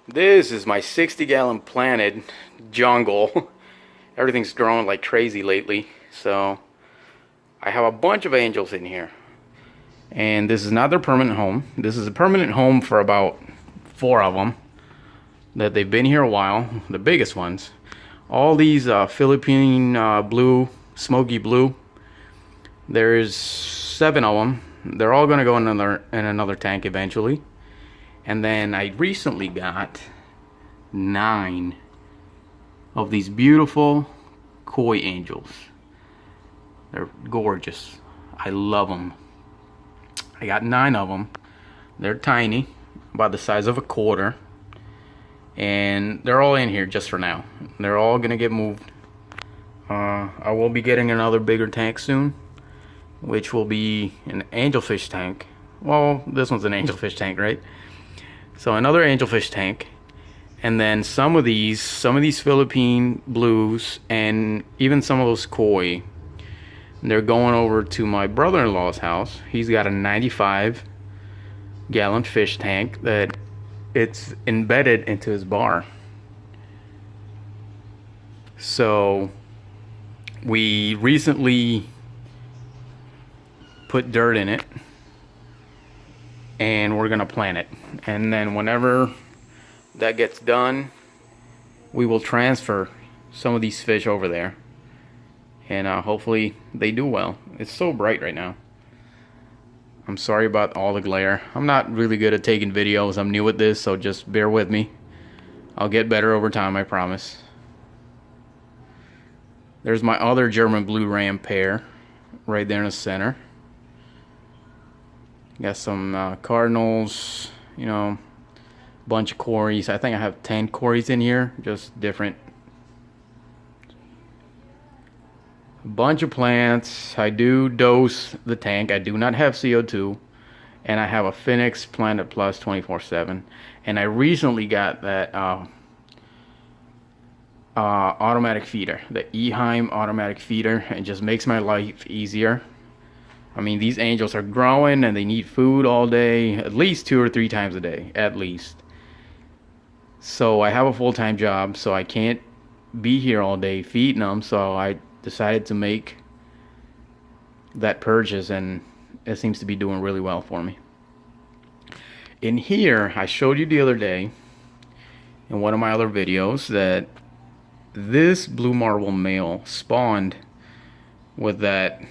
This is my 60-gallon planted jungle. Everything's growing like crazy lately, so I have a bunch of angels in here. And this is not their permanent home. This is a permanent home for about 4 of them that they've been here a while, the biggest ones. All these Philippine blue, smoky blue, there's 7 of them. They're all gonna go in another tank eventually. And then I recently got 9 of these beautiful koi angels. They're gorgeous. I love them. I got 9 of them. They're tiny, about the size of a quarter. And they're all in here just for now. They're all gonna get moved. I will be getting another bigger tank soon, which will be an angelfish tank. Well, this one's an angelfish tank, right? So another angelfish tank, and then some of these Philippine blues, and even some of those koi. They're going over to my brother-in-law's house. He's got a 95-gallon fish tank that it's embedded into his bar. So we recently put dirt in it, and we're gonna plant it. And then whenever that gets done, we will transfer some of these fish over there, and hopefully they do well. It's so bright right now. I'm sorry about all the glare. I'm not really good at taking videos. I'm new at this, so just bear with me. I'll get better over time, I promise. There's my other German blue ram pair right there in the center. Got some cardinals, you know, bunch of cories. I think I have 10 cories in here, just different. A bunch of plants. I do dose the tank. I do not have CO2, and I have a Phoenix Planet Plus 24/7. And I recently got that automatic feeder, the Eheim automatic feeder. It just makes my life easier. I mean, these angels are growing and they need food all day, at least 2 or 3 times a day, at least. So I have a full-time job, so I can't be here all day feeding them, so I decided to make that purchase, and it seems to be doing really well for me. In here, I showed you the other day in one of my other videos that this blue marble male spawned with that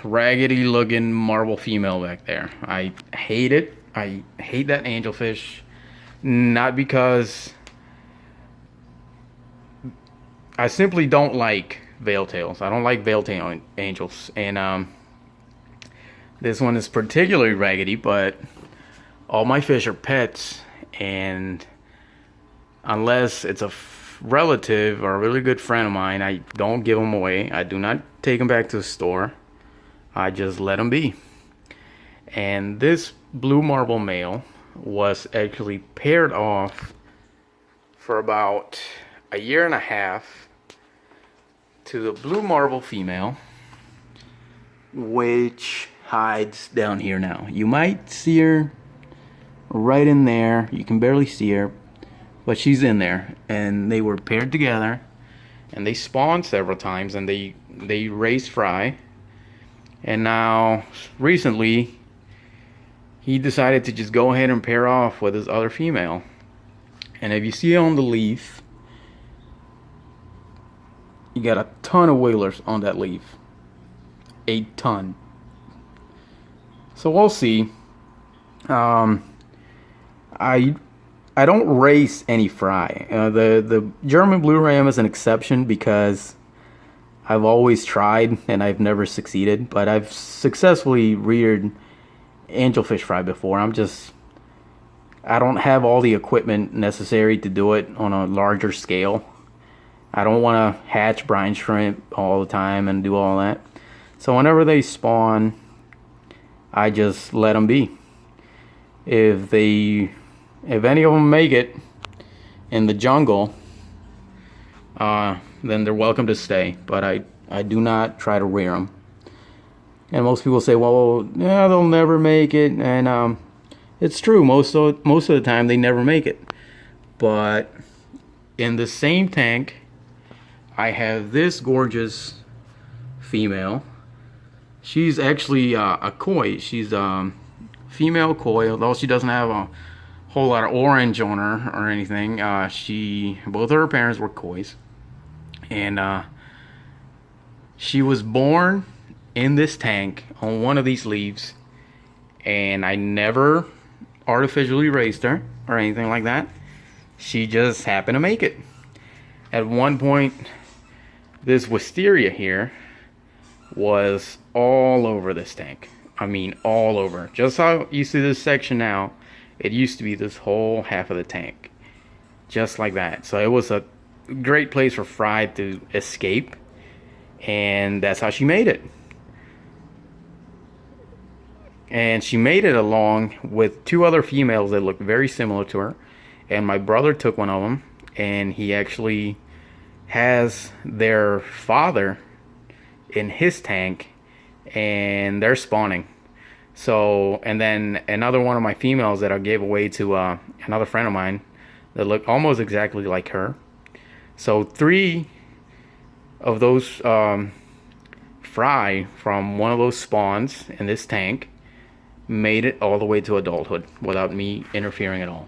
raggedy looking marble female back there. I hate it. I hate that angelfish, not because I simply don't like veil tails. I don't like veil tail angels, and this one is particularly raggedy, but all my fish are pets, and unless it's a relative or a really good friend of mine, I don't give them away. I do not take them back to the store. I just let them be. And this blue marble male was actually paired off for about a year and a half to the blue marble female, which hides down here now. You might see her right in there. You can barely see her, but she's in there. And they were paired together, and they spawned several times, and they raised fry. And now recently he decided to just go ahead and pair off with his other female. And if you see on the leaf, you got a ton of whalers on that leaf. A ton. So we'll see. I don't race any fry. The German blue ram is an exception because I've always tried and I've never succeeded, but I've successfully reared angelfish fry before. I don't have all the equipment necessary to do it on a larger scale. I don't want to hatch brine shrimp all the time and do all that. So whenever they spawn, I just let them be. If any of them make it in the jungle, then they're welcome to stay. But I do not try to rear them. And most people say, well, yeah, they'll never make it. And It's true. Most of the time they never make it. But in the same tank, I have this gorgeous female. She's actually a koi. She's female koi, although she doesn't have a whole lot of orange on her or anything. Both of her parents were kois, and she was born in this tank on one of these leaves, and I never artificially raised her or anything like that. She just happened to make it. At one point, this wisteria here was all over this tank. I mean, all over. Just how you see this section now, it used to be this whole half of the tank. Just like that. So it was a great place for Fry to escape. And that's how she made it. And she made it along with two other females that looked very similar to her. And my brother took one of them. And he actually has their father in his tank, and they're spawning. So, and then another one of my females that I gave away to another friend of mine that looked almost exactly like her. So 3 of those fry from one of those spawns in this tank made it all the way to adulthood without me interfering at all.